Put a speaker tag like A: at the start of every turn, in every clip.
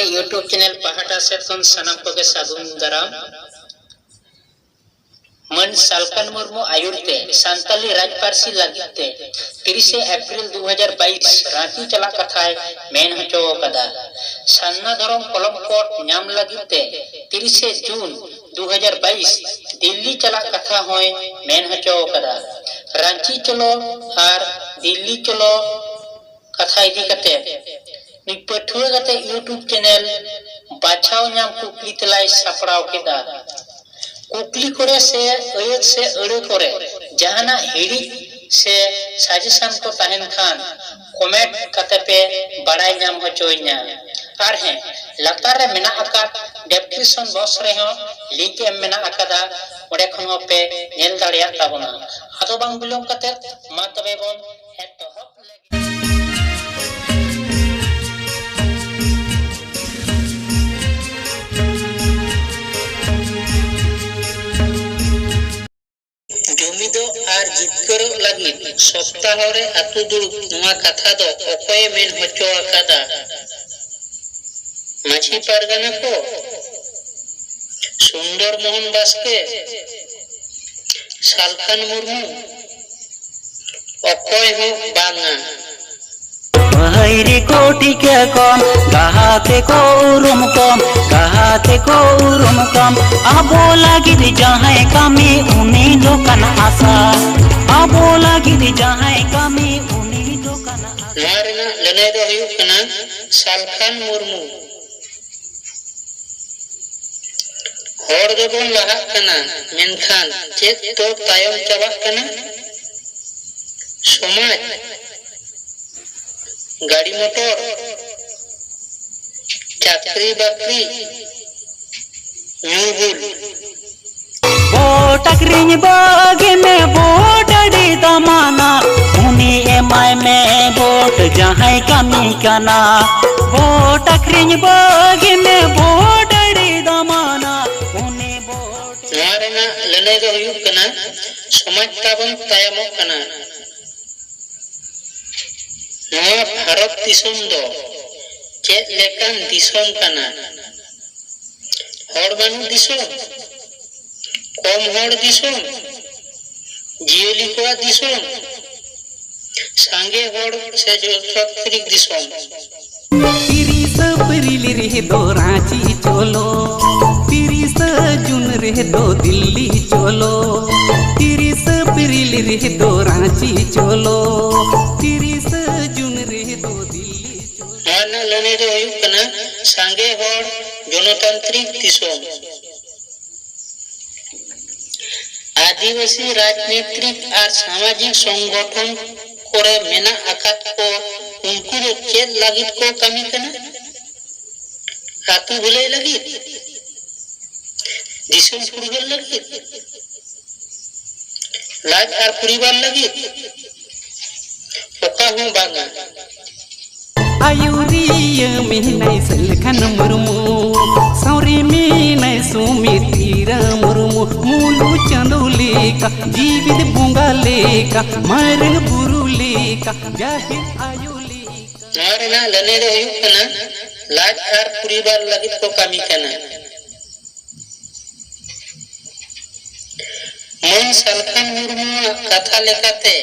A: ᱱᱚᱛᱮ YouTube channel पहाटा से खन सानाम कोगे सागुन दाराम मन सालकन मुर्मू आयुरते सांताली राजपारसी लगिते 30 अप्रैल 2022 रांची चला कथाय मेन हचो कदा सन्ना धरम कलम कोट नाम लगिते 30 जून 2022 दिल्ली चला कथा होय मेन हचो कदा रांची चलो और दिल्ली चलो कथा इदी कते नि पठुआ गते यूट्यूब चैनल बाछाव नाम कुकली तलाय सपड़ाव केदा कुकली करे से अयत से अड़े करे जहाना हिड़ी से सजेशन को तहन खान कमेंट कते पे बड़ाई नाम हचोइना आर है लतार रे मेना आका डिस्क्रिप्शन बॉक्स रे हो लिंक एम मेना आकादा ओडे खनो पे नेल दाड़िया ताबना आदो बांग बिलोम कते मा तबे बोन एतहब जुमिदो आर जितकर लगी सप्ताह रे अतु दुड़ुब नुआ कथा दो अकोय मेन हचो आकादा माछी पारगाना को सुंदर मोहन बास्के सालखान मुर्मू अकोय हो बांगा
B: हईरे कोटी के कम गाहाते को उरुम कम आबो लागिद जहां कमी उनी दोकान आशा आबो लागिद जहां कमी उनी दोकान
A: नारना लने दो हुयुग कना सालखान मुर्मू होड़ दो बोन लहा कना मेनखान चेत तो तायम चाबा कना समाज गाड़ी मोटर चाकरी बाकरी न्यूबुल
B: वोट अक्रिंग बागे में वोट अड़ी दमाना उनी एमआई में वोट जहां कमी कना वोट अक्रिंग बागे में वोट अड़ी दमाना उनी वोट
A: नारेना लने दो हुयुग कना समाज ताबन तायमो कना नवा भारत दिसम दो चेत लेकान दिसम कना होड़ बानु दिसम कम होड़ दिसम जियली कोआ दिसम सांगे होड़ से जो फैक्ट्री दिसम
B: 30 अप्रैल रे दो रांची चलो 30 जून रे दो दिल्ली चलो 30 अप्रैल रे दो रांची चलो 30 जून रे दो दिल्ली चलो
A: हाना लने दो हुयुग कना सांगे होड़ गणतांत्रिक दिसम आदिवासी राजनीतिक और सामाजिक संगठन करे मेना आकात को उनको जो चेत लागित को कमी कना आतु भुले लगी दिसम फुरगल लगी लाज और परिवार लगी ओका हूं बांगा
B: आयुरिय मिहनाय सलखन मुर्मू सौरी मिहनाय सुमित्रा मुर्मू मुलु चंदुली का जीवित बुंगाले का मारंग बुरुले का जाहिर आयुली
A: नारना लने दो हुयुग कना लाज और परिवार लगित को कमी कना मन सालखान मुर्मू कथा लेखाते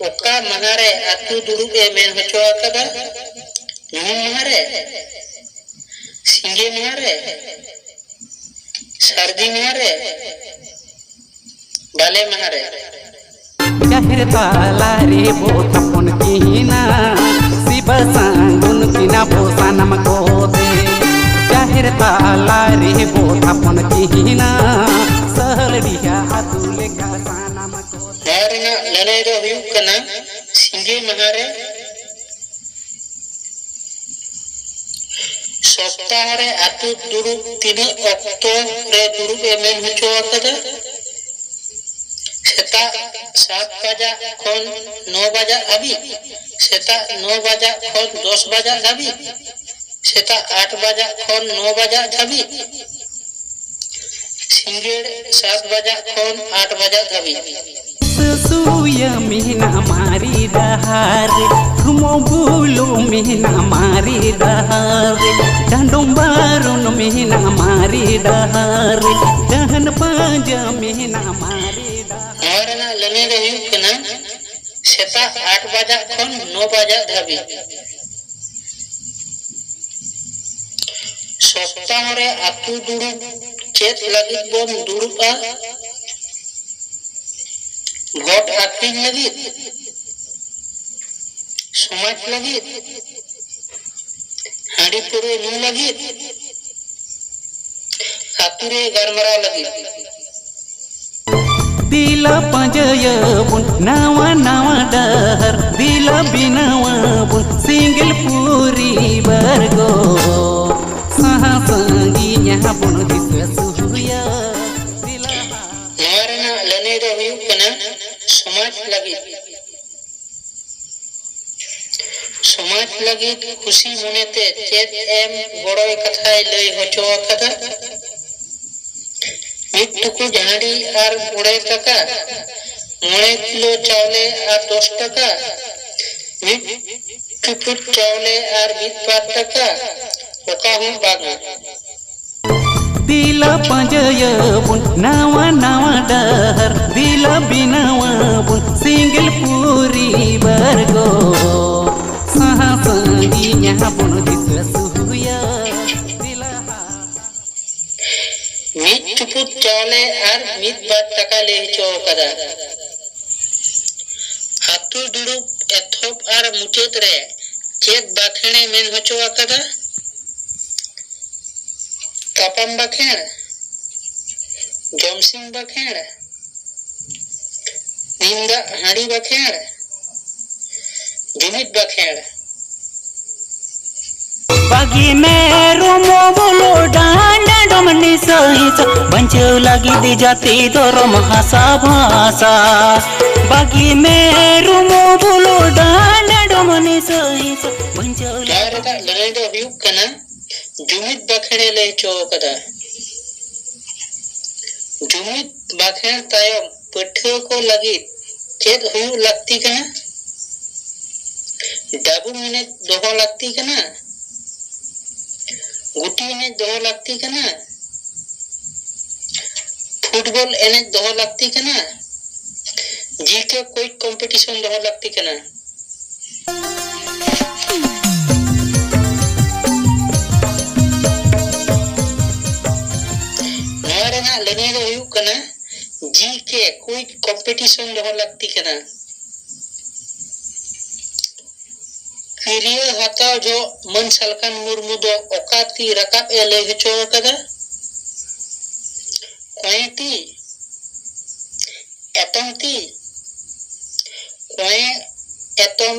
A: ओका महारे अतु दुड़ुब ए मेन हचो आकादा नुम महारे सिंगे महारे सर्दी महारे बाले महारे
B: जाहिर ताला रे बो तपन कीना शिव सांगुन किना बोसा नम को दे जाहिर ताला रे बो तपन कीना सहल दिया अतुले का सानम को
A: नारना लने दो हुयुग कना सिंगे महारे सप्ताह रे अतु दुड़ुब तीन अक्टो रे दुड़ुब एमेन हचो आकादा सेता 7 बजा खन 9 बजा अभी सेता 9 बजा खन 10 बजा अभी सेता 8 बजा खन 9 बजा अभी सिंगेड़ 7 बजा खन 8 बजा अभी
B: suya mihna mari dahar Kumo bulu mihna mari dahar Dandong barun mihna mari dahar Dahan panja mihna mari dahar
A: Narana lane do huyuk kana seta 8 baja khon 9 baja dhabi सप्ताह रे आतु दुरुप चेत लगित बोन दुरुपा भोट आखिन लगित समाज लगित हाड़ी पुरे नु लगित आतु रे गरमरा लगित
B: Bila panjaya pun nawa nawa dahar Bila binawa pun single puri bargo Saha sanginya pun disasuya
A: Narana lane do huyuk kana samaj lagit खुशी मनेते चेत एम बड़ोय कथाय लय होचो कथा मिट टुकु झाड़ी आर बड़े टका 9 किलो चावले आर 10 टका मिट टुकु चावले आर 20 टका ओका हूं बागा
B: Bila panjaya pun nawa nawa dahar Bila binawa pun single puri bargo Saha sanginya pun disasuya
A: मिट टुकु चावले आर 20 टका ले चो कदा हातु दुड़ुप एथोप आर मुचेत रे चेत बाखेणे मेन होचो कदा तापम बखेण जमसिंग बखेण निंदा हाड़ी बखेण Jumit बखेण
C: Bagi meru mo bulu danda domni sahisa Banjau lagi di jati dorom hasa bhasa Bagi meru mo bulu danda domni sahisa Banjau
A: Narada lane do huyuk kana Jumit बखेणे ले चो कदा जुमित बखेण तायम पठ्यो को लगी चेत हुयु लगती कना डाबू मने दोहो लगती कना गुटी ने दोहो लगती कना फुटबॉल एने दोहो लगती कना जी के कोई कंपटीशन दोहो लगती कना लने दो हुयु कना जी के कोई कंपटीशन दोहो लगती कना किरियो हताव जो मन सलकन मुर्मु दो ओकाती रकाब एले हचो कदा कोयती कोय एतम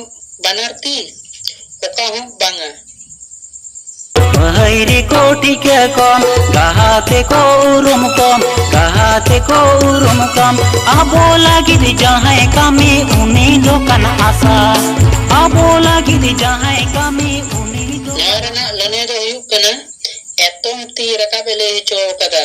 A: बनरती ओका हूं बांगा
C: Bahiri koti ke kom, gahate ko urum kom, gahate ko urum kom. Abo lagi di jahai kami uni lokan asa. Abo lagi di jahai kami uni.
A: Narana lane do huyuk kana etom ti rakabele cho kada.